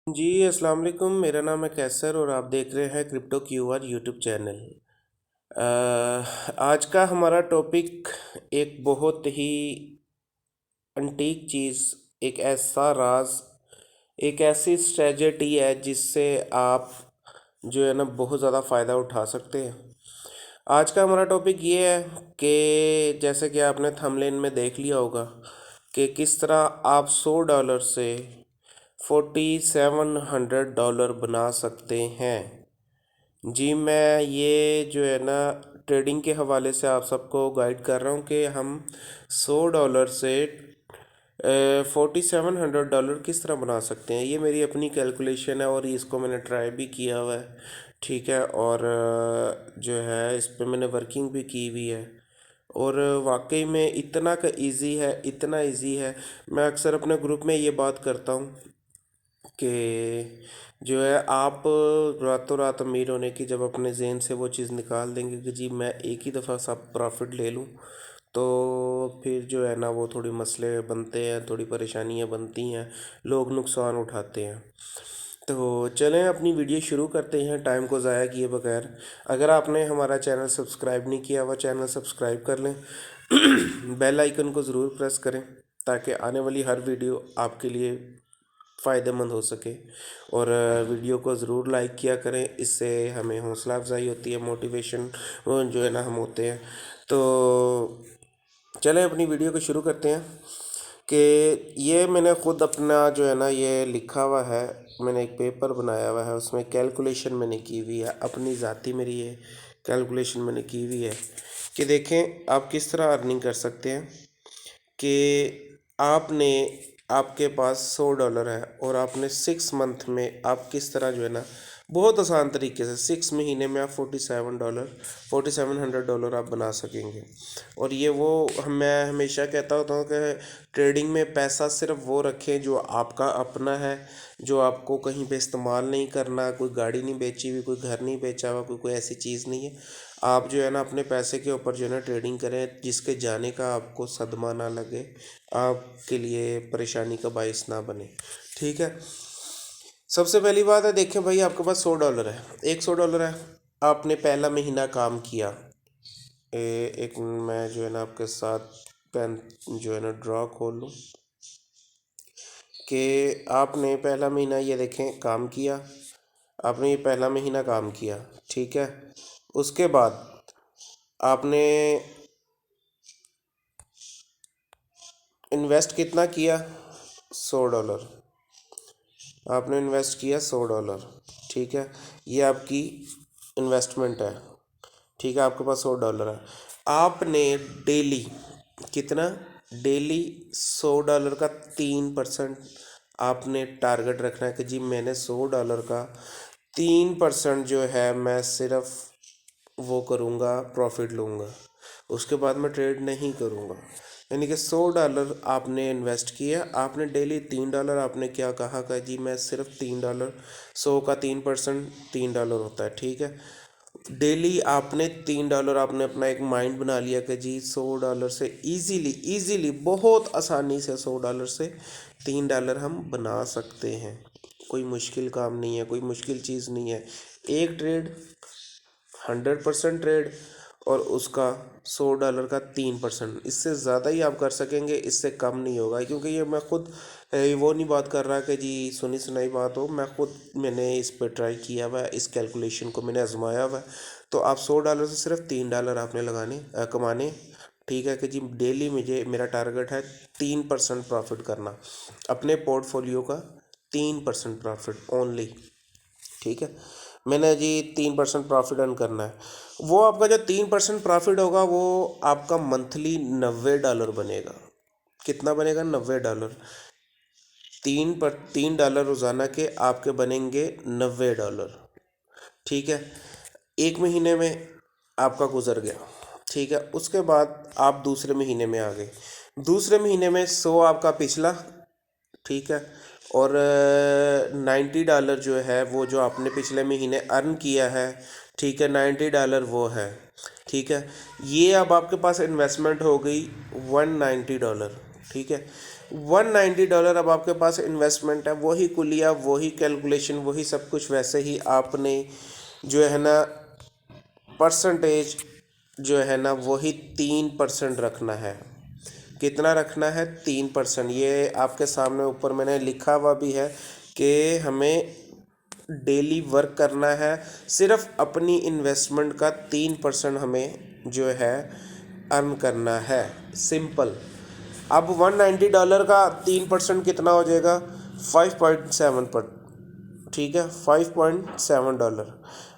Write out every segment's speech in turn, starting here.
जी अस्सलाम वालेकुम। मेरा नाम है कैसर और आप देख रहे हैं क्रिप्टो क्यूआर यूट्यूब चैनल। आज का हमारा टॉपिक एक बहुत ही अंटीक चीज़, एक ऐसा राज, एक ऐसी स्ट्रेटजी है जिससे आप जो है ना बहुत ज़्यादा फ़ायदा उठा सकते हैं। आज का हमारा टॉपिक ये है कि जैसे कि आपने थंबनेल में देख लिया होगा कि किस तरह आप $100 से $4700 बना सकते हैं। जी मैं ये जो है ना ट्रेडिंग के हवाले से आप सबको गाइड कर रहा हूँ कि हम $100 से $4700 किस तरह बना सकते हैं। ये मेरी अपनी कैलकुलेशन है और इसको मैंने ट्राई भी किया हुआ है, ठीक है। और जो है इस पे मैंने वर्किंग भी की हुई है और वाकई में इतना का इजी है, इतना इजी है। मैं अक्सर अपने ग्रुप में ये बात करता हूँ कि जो है आप रातों रात अमीर होने की जब अपने जहन से वो चीज़ निकाल देंगे कि जी मैं एक ही दफ़ा सब प्रॉफिट ले लूँ, तो फिर जो है ना वो थोड़ी मसले बनते हैं, थोड़ी परेशानियाँ बनती हैं, लोग नुकसान उठाते हैं। तो चलें अपनी वीडियो शुरू करते हैं टाइम को ज़ाया किए बगैर। अगर आपने हमारा चैनल सब्सक्राइब नहीं किया हुआ, चैनल सब्सक्राइब कर लें। बेल आइकन को ज़रूर प्रेस करें ताकि आने वाली हर वीडियो आपके लिए फ़ायदेमंद हो सके। और वीडियो को ज़रूर लाइक किया करें, इससे हमें हौसला अफजाई होती है, मोटिवेशन जो है ना हम होते हैं। तो चलें अपनी वीडियो को शुरू करते हैं कि ये मैंने ख़ुद अपना जो है ना ये लिखा हुआ है, मैंने एक पेपर बनाया हुआ है, उसमें कैलकुलेशन मैंने की हुई है अपनी ज़ाती, मेरी ये कैलकुलेशन मैंने की हुई है कि देखें आप किस तरह अर्निंग कर सकते हैं। कि आपने आपके पास $100 है और आपने 6 मंथ में आप किस तरह जो है ना बहुत आसान तरीके से 6 महीने में आप $4700 आप बना सकेंगे। और ये वो मैं हमेशा कहता होता हूँ कि ट्रेडिंग में पैसा सिर्फ वो रखें जो आपका अपना है, जो आपको कहीं पे इस्तेमाल नहीं करना, कोई गाड़ी नहीं बेची हुई, कोई घर नहीं बेचा हुआ, कोई ऐसी चीज़ नहीं है। आप जो है ना अपने पैसे के ऊपर जो है ना ट्रेडिंग करें जिसके जाने का आपको सदमा ना लगे, आपके लिए परेशानी का बायस ना बने, ठीक है। सबसे पहली बात है, देखें भाई आपके पास $100 है, एक $100 है, आपने पहला महीना काम किया। एक मैं जो है ना आपके साथ पेन जो है ना ड्रॉ खोल लूँ कि आपने पहला महीना ये देखें काम किया, आपने ये पहला महीना काम किया, ठीक है। उसके बाद आपने इन्वेस्ट कितना किया, $100 आपने इन्वेस्ट किया, $100, ठीक है। ये आपकी इन्वेस्टमेंट है, ठीक है। आपके पास $100 है, आपने डेली कितना, डेली $100 का 3% आपने टारगेट रखना है कि जी मैंने $100 का 3% जो है मैं सिर्फ वो करूँगा, प्रॉफिट लूँगा, उसके बाद मैं ट्रेड नहीं करूँगा। यानी कि $100 आपने इन्वेस्ट किया, आपने डेली $3 आपने क्या कहा कि जी मैं सिर्फ $3, 100 का 3% $3 होता है, ठीक है। डेली आपने $3 आपने अपना एक माइंड बना लिया कि जी $100 से इजीली इजीली बहुत आसानी से $100 से $3 हम बना सकते हैं। कोई मुश्किल काम नहीं है, कोई मुश्किल चीज़ नहीं है। एक ट्रेड 100% ट्रेड और उसका $100 का 3%, इससे ज़्यादा ही आप कर सकेंगे, इससे कम नहीं होगा। क्योंकि ये मैं खुद वो नहीं बात कर रहा कि जी सुनी सुनाई बात हो, मैं खुद मैंने इस पर ट्राई किया हुआ है, इस कैलकुलेशन को मैंने आजमाया हुआ है। तो आप $100 से सिर्फ $3 आपने लगाने कमाने, ठीक है। कि जी डेली मुझे मेरा टारगेट है 3% प्रॉफिट करना, अपने पोर्टफोलियो का 3% प्रॉफिट ओनली, ठीक है। मैंने जी 3% प्रॉफिट अर्न करना है। वो आपका जो 3% प्रॉफिट होगा वो आपका मंथली $90 बनेगा। कितना बनेगा, $90। $3 रोज़ाना के आपके बनेंगे $90, ठीक है। एक महीने में आपका गुजर गया, ठीक है। उसके बाद आप दूसरे महीने में आ गए, दूसरे महीने में 100 आपका पिछला, ठीक है। और $90 जो है वो जो आपने पिछले महीने अर्न किया है, ठीक है, $90 वो है, ठीक है। ये अब आपके पास इन्वेस्टमेंट हो गई $190, ठीक है। $190 अब आपके पास इन्वेस्टमेंट है, वही कुलिया, वही कैलकुलेशन, वही सब कुछ वैसे ही आपने जो है ना परसेंटेज जो है ना वही 3% रखना है। कितना रखना है? 3%। ये आपके सामने ऊपर मैंने लिखा हुआ भी है कि हमें डेली वर्क करना है, सिर्फ अपनी इन्वेस्टमेंट का 3% हमें जो है अर्न करना है, सिंपल। अब $190 का 3% कितना हो जाएगा? 5.7 पर, ठीक है, $5.7।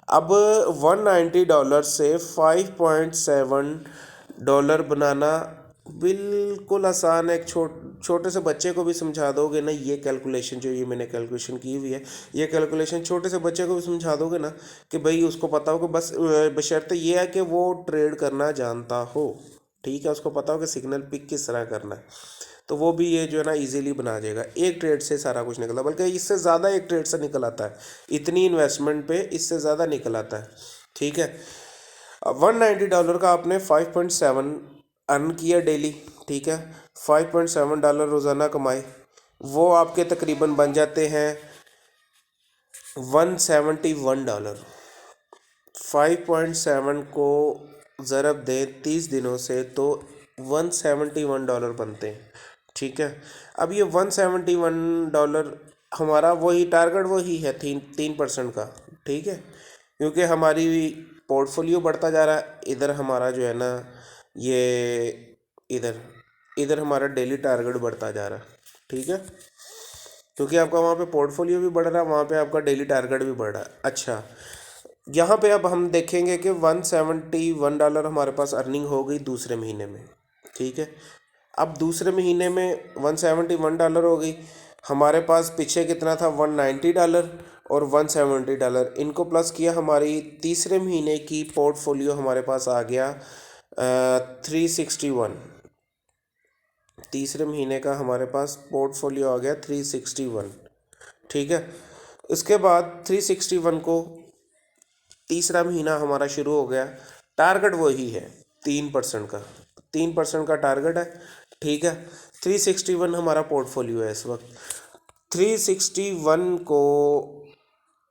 अब $190 से $5.7 बनाना बिल्कुल आसान है। एक छोटे से बच्चे को भी समझा दोगे ना ये कैलकुलेशन, जो ये मैंने कैलकुलेशन की हुई है, ये कैलकुलेशन छोटे से बच्चे को भी समझा दोगे ना कि भाई उसको पता हो कि बस बशर्ते ये है कि वो ट्रेड करना जानता हो, ठीक है, उसको पता हो कि सिग्नल पिक किस तरह करना है, तो वो भी ये जो है ना इजीली बना देगा। एक ट्रेड से सारा कुछ निकला, बल्कि इससे ज़्यादा एक ट्रेड से निकल आता है, इतनी इन्वेस्टमेंट पे इससे ज़्यादा निकल आता है, ठीक है। अब $190 का आपने 5.7 अर्न किया डेली, ठीक है, $5.7 रोज़ाना कमाए, वो आपके तकरीबन बन जाते हैं $171। 5.7 को ज़रब दें 30 दिनों से तो $171 बनते हैं, ठीक है। अब ये $171 हमारा वही टारगेट वही है, 3% का, ठीक है, क्योंकि हमारी पोर्टफोलियो बढ़ता जा रहा है। इधर हमारा जो है ना ये इधर इधर हमारा डेली टारगेट बढ़ता जा रहा है, ठीक है, क्योंकि आपका वहाँ पे पोर्टफोलियो भी बढ़ रहा है, वहाँ पे आपका डेली टारगेट भी बढ़ रहा है। अच्छा, यहाँ पे अब हम देखेंगे कि $171 हमारे पास अर्निंग हो गई दूसरे महीने में, ठीक है। अब दूसरे महीने में $171 हो गई, हमारे पास पीछे कितना था? $190 और $170, इनको प्लस किया, हमारी तीसरे महीने की पोर्टफोलियो हमारे पास आ गया 361। तीसरे महीने का हमारे पास पोर्टफोलियो आ गया 361, ठीक है। उसके बाद 361 को तीसरा महीना हमारा शुरू हो गया, टारगेट वही है 3% का, 3% का टारगेट है, ठीक है। 361 हमारा पोर्टफोलियो है इस वक्त। 361 को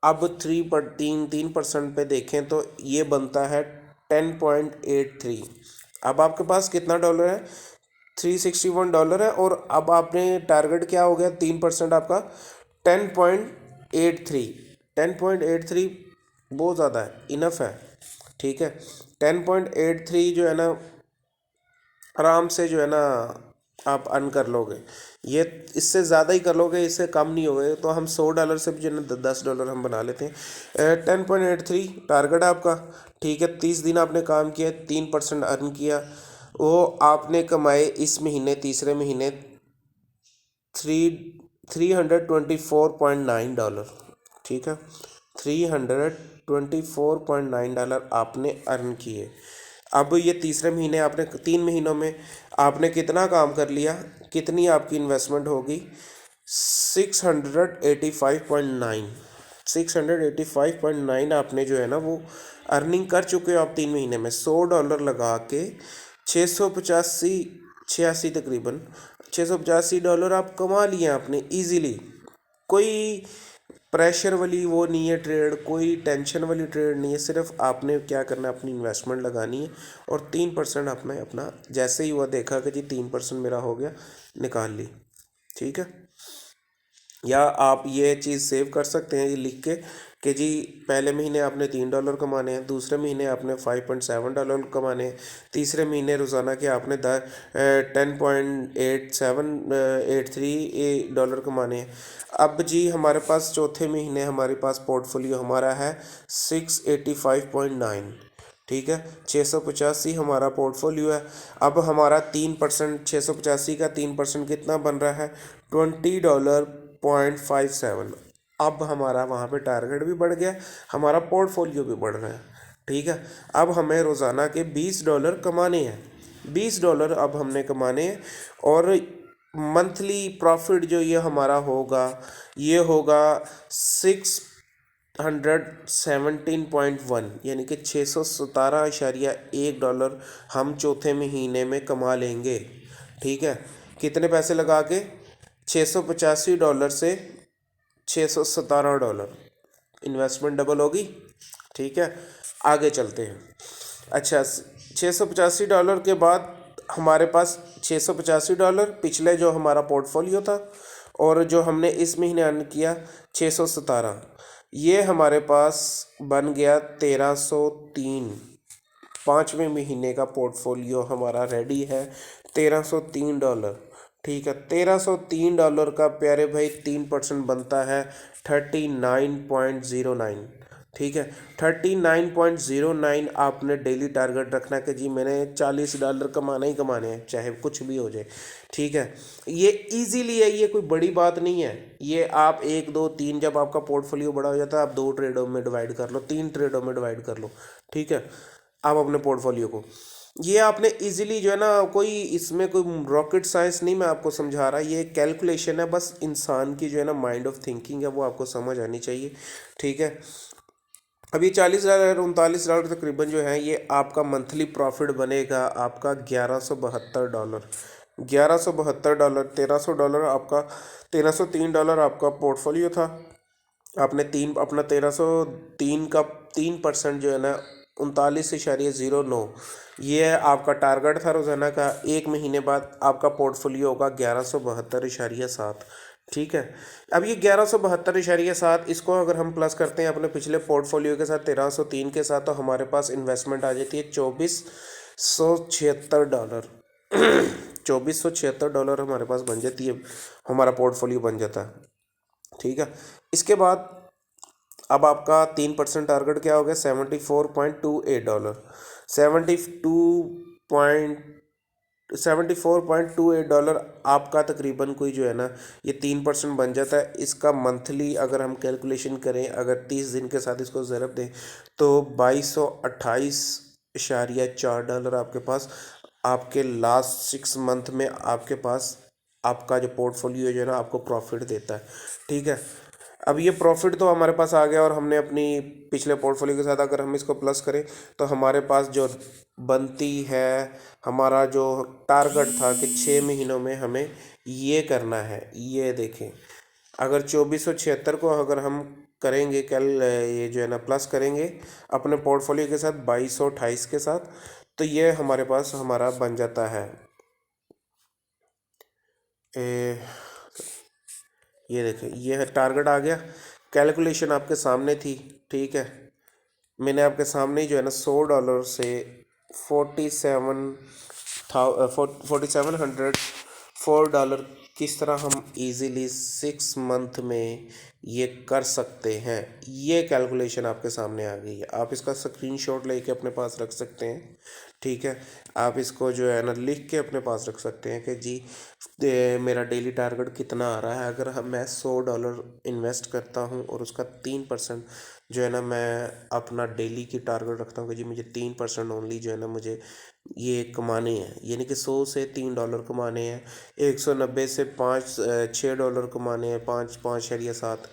अब 3% पे देखें तो ये बनता है 10.83। अब आपके पास कितना डॉलर है? $361 है, और अब आपने टारगेट क्या हो गया? 3% आपका 10.83। 10.83 बहुत ज़्यादा है, इनफ है, ठीक है। 10.83 जो है ना आराम से जो है ना आप अर्न कर लोगे, ये इससे ज़्यादा ही कर लोगे, इससे कम नहीं होगे, तो हम $100 से भी जो है ना $10 हम बना लेते हैं। 10.83 टारगेट है आपका, ठीक है। 30 दिन आपने काम किया, 3% अर्न किया, वो आपने कमाए इस महीने, तीसरे महीने थ्री $324.9, ठीक है, $324.9 आपने अर्न किए। अब ये तीसरे महीने आपने 3 महीनों में आपने कितना काम कर लिया, कितनी आपकी इन्वेस्टमेंट होगी? 685.9 आपने जो है ना वो अर्निंग कर चुके हो आप 3 महीने में। $100 लगा के 685 तकरीबन $685 आप कमा लिए आपने ईजीली। कोई प्रेशर वाली वो नहीं है ट्रेड, कोई टेंशन वाली ट्रेड नहीं है, सिर्फ आपने क्या करना है, अपनी इन्वेस्टमेंट लगानी है, और 3% आपने अपना जैसे ही हुआ देखा कि जी 3% मेरा हो गया, निकाल ली, ठीक है। या आप ये चीज़ सेव कर सकते हैं ये लिख के कि जी पहले महीने आपने $3 कमाने हैं, दूसरे महीने आपने $5.7 कमाने हैं, तीसरे महीने रोज़ाना के आपने 10.8783 डॉलर कमाने हैं। अब जी हमारे पास चौथे महीने हमारे पास पोर्टफोलियो हमारा है 685.9, ठीक है, 685 हमारा पोर्टफोलियो है। अब हमारा 3%, 685 का 3% कितना बन रहा है? $20.57। अब हमारा वहाँ पे टारगेट भी बढ़ गया, हमारा पोर्टफोलियो भी बढ़ रहा है, ठीक है। अब हमें रोज़ाना के $20 कमाने हैं, $20 अब हमने कमाने हैं, और मंथली प्रॉफिट जो ये हमारा होगा, ये होगा 617.1, यानी कि $617.1 हम चौथे महीने में कमा लेंगे, ठीक है। कितने पैसे लगा के? $685 से $617, इन्वेस्टमेंट डबल होगी। ठीक है, आगे चलते हैं। अच्छा, $685 के बाद हमारे पास $685 पिछले जो हमारा पोर्टफोलियो था, और जो हमने इस महीने अर्न किया 617, ये हमारे पास बन गया 1303। 5वें महीने का पोर्टफोलियो हमारा रेडी है, $1303। ठीक है, $1303 का प्यारे भाई 3% बनता है 39.09। ठीक है, 39.09 आपने डेली टारगेट रखना है कि जी मैंने $40 कमाना ही कमाने हैं, चाहे कुछ भी हो जाए। ठीक है, ये इजीली है, ये कोई बड़ी बात नहीं है। ये आप 1 2 3, जब आपका पोर्टफोलियो बड़ा हो जाता है आप 2 ट्रेडों में डिवाइड कर लो, 3 ट्रेडों में डिवाइड कर लो। ठीक है, आप अपने पोर्टफोलियो को, ये आपने इजीली जो है ना, कोई इसमें कोई रॉकेट साइंस नहीं मैं आपको समझा रहा, ये कैलकुलेशन है, बस इंसान की जो है ना माइंड ऑफ थिंकिंग है वो आपको समझ आनी चाहिए। ठीक है, अब ये $40 $39 तकरीबन जो है, ये आपका मंथली प्रॉफिट बनेगा आपका $1172। $1172, $1300 आपका, $1303 आपका पोर्टफोलियो था। आपने अपना 1303 का 3% जो है ना, 39.09, ये है आपका टारगेट था रोज़ाना का। एक महीने बाद आपका पोर्टफोलियो होगा 1172.7। ठीक है, अब ये 1172.7, इसको अगर हम प्लस करते हैं अपने पिछले पोर्टफोलियो के साथ 1303 के साथ, तो हमारे पास इन्वेस्टमेंट आ जाती है $2476। $2476 हमारे पास बन जाती है, हमारा पोर्टफोलियो बन जाता है। ठीक है, इसके बाद अब आपका 3% टारगेट क्या हो गया? $74.28। 74.28 आपका तकरीबन कोई जो है ना, ये 3% बन जाता है। इसका मंथली अगर हम कैलकुलेशन करें, अगर 30 दिन के साथ इसको ज़रब दें, तो $2228.4 आपके पास, आपके लास्ट 6 मंथ में आपके पास आपका जो पोर्टफोलियो जो है ना आपको प्रॉफिट देता है। ठीक है, अब ये प्रॉफिट तो हमारे पास आ गया, और हमने अपनी पिछले पोर्टफोलियो के साथ अगर हम इसको प्लस करें, तो हमारे पास जो बनती है, हमारा जो टारगेट था कि 6 महीनों में हमें ये करना है, ये देखें, अगर 2476 को अगर हम करेंगे कल, ये जो है ना प्लस करेंगे अपने पोर्टफोलियो के साथ 2228 के साथ, तो ये हमारे पास हमारा बन जाता है, ये देखें, ये है टारगेट आ गया। कैलकुलेशन आपके सामने थी। ठीक है, मैंने आपके सामने ही जो है ना $100 से 4700 किस तरह हम इजीली 6 मंथ में ये कर सकते हैं, ये कैलकुलेशन आपके सामने आ गई है। आप इसका स्क्रीनशॉट लेके अपने पास रख सकते हैं। ठीक है, आप इसको जो है ना लिख के अपने पास रख सकते हैं कि जी मेरा डेली टारगेट कितना आ रहा है। अगर मैं $100 इन्वेस्ट करता हूँ और उसका 3% जो है ना मैं अपना डेली की टारगेट रखता हूँ कि जी मुझे 3% ओनली जो है ना मुझे ये कमाने हैं, यानी कि 100 से $3 कमाने हैं, 190 से 6 डॉलर कमाने हैं, 5.7,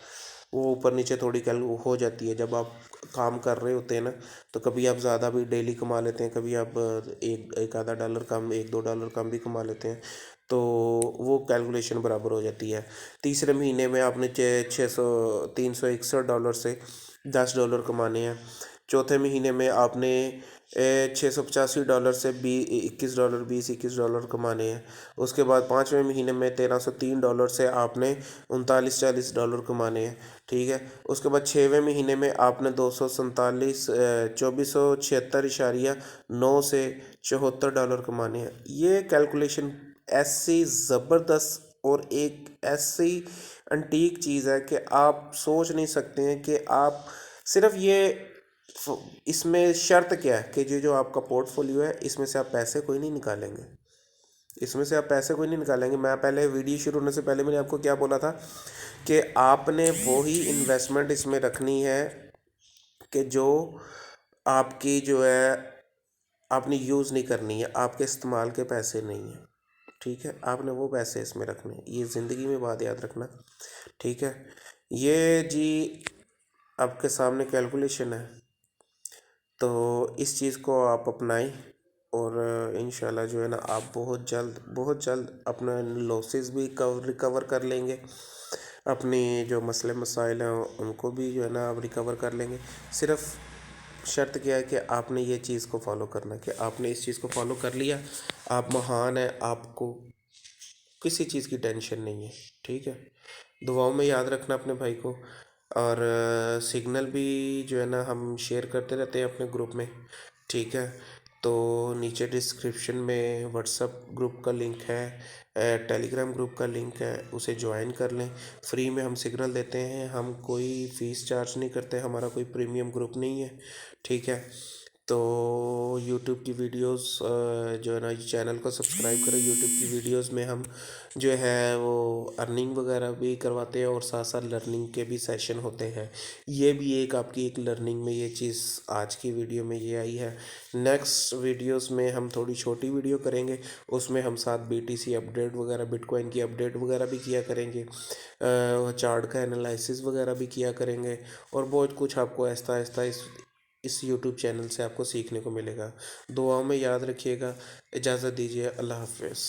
वो ऊपर नीचे थोड़ी कैल हो जाती है जब आप काम कर रहे होते हैं ना, तो कभी आप ज़्यादा भी डेली कमा लेते हैं, कभी आप एक आधा डॉलर कम, 1 2 डॉलर कम भी कमा लेते हैं, तो वो कैलकुलेशन बराबर हो जाती है। तीसरे महीने में आपने 361 डॉलर से $10 कमाने हैं। चौथे महीने में आपने $685 से $21, $21 कमाने हैं। उसके बाद 5वें महीने में $1303 से आपने $39-40 कमाने हैं। ठीक है, उसके बाद 6वें महीने में आपने 2476.9 से $74 कमाने हैं। ये कैलकुलेशन ऐसी ज़बरदस्त और एक ऐसी अंटीक चीज़ है कि आप सोच नहीं सकते हैं कि आप सिर्फ ये, इसमें शर्त क्या है कि जो आपका पोर्टफोलियो है इसमें से आप पैसे कोई नहीं निकालेंगे, इसमें से आप पैसे कोई नहीं निकालेंगे। मैं पहले वीडियो शुरू होने से पहले मैंने आपको क्या बोला था कि आपने वही इन्वेस्टमेंट इसमें रखनी है कि जो आपकी जो है आपने यूज़ नहीं करनी है, आपके इस्तेमाल के पैसे नहीं हैं। ठीक है, आपने वो पैसे इसमें रखने हैं, ये ज़िंदगी में बात याद रखना। ठीक है, ये जी आपके सामने कैलकुलेशन है, तो इस चीज़ को आप अपनाएं और इंशाल्लाह जो है ना आप बहुत जल्द अपना लॉसेस भी रिकवर कर लेंगे, अपने जो मसले मसाइल हैं उनको भी जो है ना आप रिकवर कर लेंगे। सिर्फ शर्त क्या है कि आपने ये चीज़ को फॉलो करना है, कि आपने इस चीज़ को फॉलो कर लिया, आप महान हैं, आपको किसी चीज़ की टेंशन नहीं है। ठीक है, दुआओं में याद रखना अपने भाई को। और सिग्नल भी जो है ना हम शेयर करते रहते हैं अपने ग्रुप में। ठीक है, तो नीचे डिस्क्रिप्शन में व्हाट्सअप ग्रुप का लिंक है, टेलीग्राम ग्रुप का लिंक है, उसे ज्वाइन कर लें। फ्री में हम सिग्नल देते हैं, हम कोई फ़ीस चार्ज नहीं करते, हमारा कोई प्रीमियम ग्रुप नहीं है। ठीक है, तो यूट्यूब की वीडियोस जो है ना, चैनल को सब्सक्राइब करें। यूट्यूब की वीडियोस में हम जो है वो अर्निंग वगैरह भी करवाते हैं और साथ साथ लर्निंग के भी सेशन होते हैं। ये भी एक आपकी एक लर्निंग में ये चीज़ आज की वीडियो में ये आई है। नेक्स्ट वीडियोस में हम थोड़ी छोटी वीडियो करेंगे, उसमें हम साथ BTC अपडेट वगैरह, बिटकॉइन की अपडेट वगैरह भी किया करेंगे, चार्ट का एनालिसिस वगैरह भी किया करेंगे, और बहुत कुछ आपको आहिस्ता आहिस्ता इस यूट्यूब चैनल से आपको सीखने को मिलेगा। दुआओं में याद रखिएगा। इजाज़त दीजिए, अल्लाह हाफ़िज़।